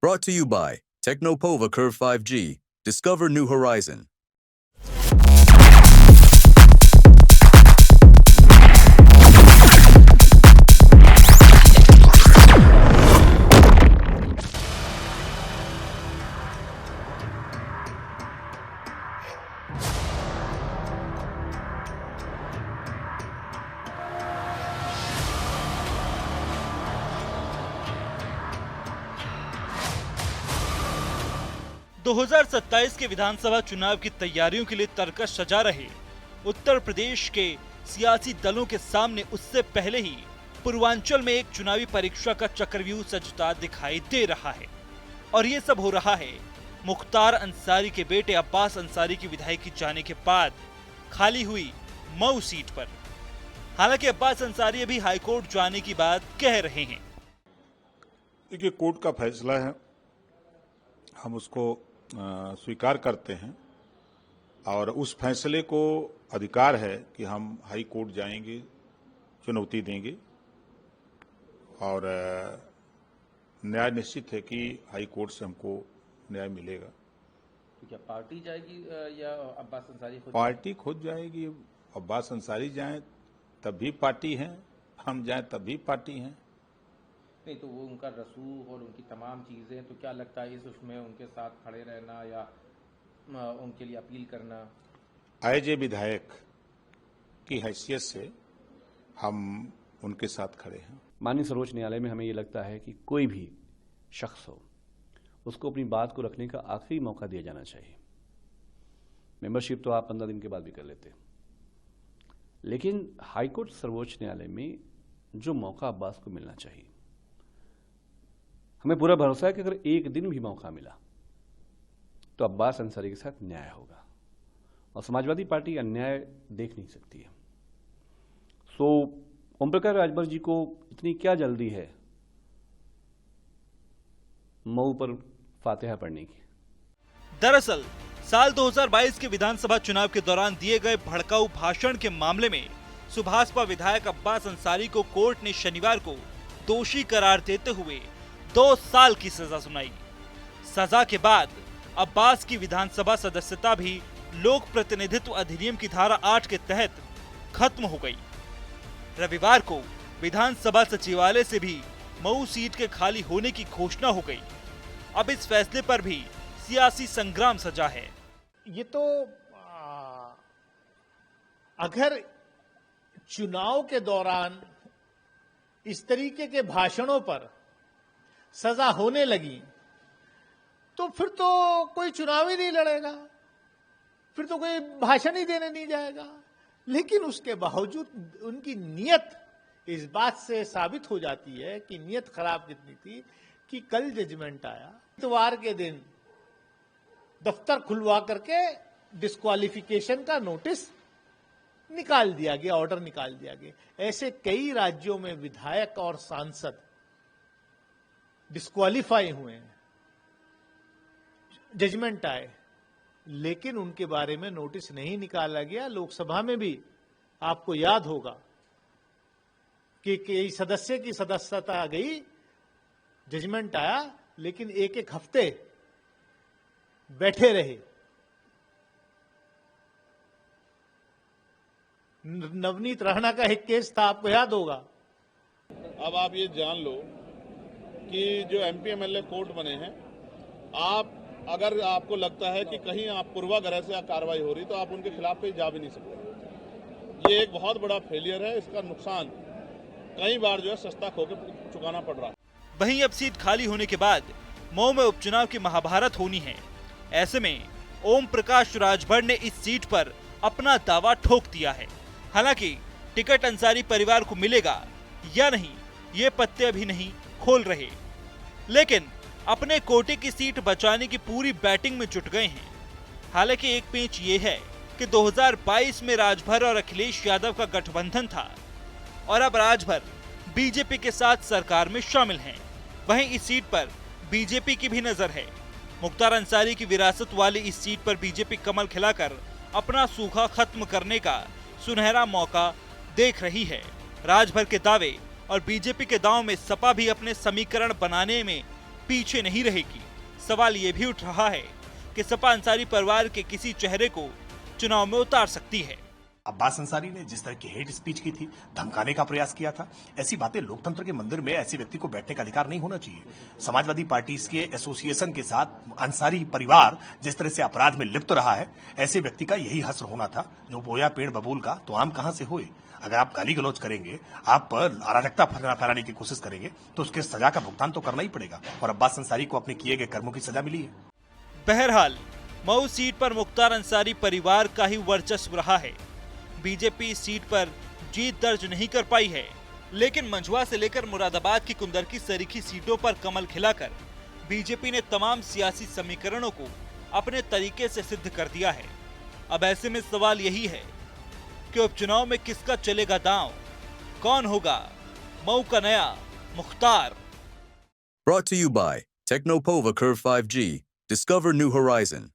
Brought to you by Technopova Curve 5G. Discover new horizon. दो 2027 के विधानसभा चुनाव की तैयारियों के लिए तरकश सजा रहे उत्तर प्रदेश के सियासी दलों के सामने उससे पहले ही पूर्वांचल में एक चुनावी परीक्षा का चक्रव्यूह सजता दिखाई दे रहा है। और ये सब हो रहा है मुख्तार अंसारी के बेटे अब्बास अंसारी की विधायकी जाने के बाद खाली हुई मऊ सीट पर। हालांकि अब्बास अंसारी अभी हाईकोर्ट जाने की बात कह रहे हैं। देखिए, कोर्ट का फैसला है, हम उसको स्वीकार करते हैं और उस फैसले को अधिकार है कि हम हाई कोर्ट जाएंगे, चुनौती देंगे और न्याय निश्चित है कि हाई कोर्ट से हमको न्याय मिलेगा। तो क्या पार्टी जाएगी या अब्बास अंसारी खुद? पार्टी खुद जाएगी। अब्बास अंसारी जाएं तब भी पार्टी है, हम जाएं तब भी पार्टी है। नहीं तो वो उनका रसूख और उनकी तमाम चीजें, तो क्या लगता है इस उसमें उनके साथ खड़े रहना या उनके लिए अपील करना? एज ए विधायक की हैसियत से हम उनके साथ खड़े हैं। माननीय सर्वोच्च न्यायालय में हमें ये लगता है कि कोई भी शख्स हो उसको अपनी बात को रखने का आखिरी मौका दिया जाना चाहिए। मेंबरशिप तो आप 15 दिन के बाद भी कर लेते, लेकिन हाईकोर्ट सर्वोच्च न्यायालय में जो मौका अब्बास को मिलना चाहिए, हमें पूरा भरोसा है कि अगर एक दिन भी मौका मिला तो अब्बास अंसारी के साथ न्याय होगा और समाजवादी पार्टी अन्याय देख नहीं सकती है। सो ओम प्रकाश राजभर जी को इतनी क्या जल्दी है मऊ पर फातिहा पढ़ने की? दरअसल साल 2022 के विधानसभा चुनाव के दौरान दिए गए भड़काऊ भाषण के मामले में सुभाषपा विधायक अब्बास अंसारी को कोर्ट ने शनिवार को दोषी करार देते हुए 2 साल की सजा सुनाई। सजा के बाद अब्बास की विधानसभा सदस्यता भी लोक प्रतिनिधित्व अधिनियम की धारा 8 के तहत खत्म हो गई। रविवार को विधानसभा सचिवालय से भी मऊ सीट के खाली होने की घोषणा हो गई। अब इस फैसले पर भी सियासी संग्राम सजा है। ये तो अगर चुनाव के दौरान इस तरीके के भाषणों पर सजा होने लगी तो फिर तो कोई चुनाव ही नहीं लड़ेगा, फिर तो कोई भाषण ही देने नहीं जाएगा। लेकिन उसके बावजूद उनकी नीयत इस बात से साबित हो जाती है कि नीयत खराब कितनी थी कि कल जजमेंट आया, इतवार के दिन दफ्तर खुलवा करके डिस्क्वालिफिकेशन का नोटिस निकाल दिया गया, ऑर्डर निकाल दिया गया। ऐसे कई राज्यों में विधायक और सांसद डिस्क्वालीफाई हुए हैं, जजमेंट आए, लेकिन उनके बारे में नोटिस नहीं निकाला गया। लोकसभा में भी आपको याद होगा कि कई सदस्य की सदस्यता गई, जजमेंट आया, लेकिन एक एक हफ्ते बैठे रहे। नवनीत राणा का एक केस था, आपको याद होगा। अब आप ये जान लो कि जो एमपी एमएलए कोर्ट बने हैं, आप अगर आपको लगता है कि कहीं आप पूर्वाग्रह से कार्रवाई हो रही तो आप उनके खिलाफ कहीं जा भी नहीं सकते। ये एक बहुत बड़ा फेलियर है, इसका नुकसान कई बार जो है सस्ता खो के चुकाना पड़ रहा है। वहीं अब सीट खाली होने के बाद मऊ में उपचुनाव की महाभारत होनी है। ऐसे में ओम प्रकाश राजभर ने इस सीट पर अपना दावा ठोक दिया है। हालांकि टिकट अंसारी परिवार को मिलेगा या नहीं, ये पत्ते अभी नहीं खोल रहे, लेकिन अपने कोटे की सीट बचाने की पूरी बैटिंग में जुट गए हैं। हालांकि एक पेंच ये है कि 2022 में राजभर और अखिलेश यादव का गठबंधन था और अब राजभर बीजेपी के साथ सरकार में शामिल हैं। वहीं इस सीट पर बीजेपी की भी नजर है। मुख्तार अंसारी की विरासत वाली इस सीट पर बीजेपी कमल खिलाकर अपना सूखा खत्म करने का सुनहरा मौका देख रही है। राजभर के दावे और बीजेपी के दांव में सपा भी अपने समीकरण बनाने में पीछे नहीं रहेगी। सवाल ये भी उठ रहा है कि सपा अंसारी परिवार के किसी चेहरे को चुनाव में उतार सकती है। अब्बास अंसारी ने जिस तरह की हेट स्पीच की थी, धमकाने का प्रयास किया था, ऐसी बातें लोकतंत्र के मंदिर में ऐसे व्यक्ति को बैठने का अधिकार नहीं होना चाहिए। समाजवादी पार्टी के एसोसिएशन के साथ अंसारी परिवार जिस तरह से अपराध में लिप्त रहा है, ऐसे व्यक्ति का यही हश्र होना था। जो बोया पेड़ बबूल का, तो आम कहां से हुए? अगर आप गाली गलौज करेंगे, आप पर अराजकता फैलाने की कोशिश करेंगे, तो उसके सजा का भुगतान तो करना ही पड़ेगा। और अब्बास अंसारी को अपने किए गए कर्मों की सजा मिली है। बहरहाल मऊ सीट पर मुख्तार अंसारी परिवार का ही वर्चस्व रहा है। बीजेपी इस सीट पर जीत दर्ज नहीं कर पाई है, लेकिन मंझुआ से लेकर मुरादाबाद की कुंदरकी सरीखी सीटों पर कमल खिलाकर बीजेपी ने तमाम सियासी समीकरणों को अपने तरीके से सिद्ध कर दिया है। अब ऐसे में सवाल यही है कि उपचुनाव में किसका चलेगा दांव, कौन होगा मऊ का नया Mukhtar. Brought to you by Technopova Curve 5G. Discover new horizon.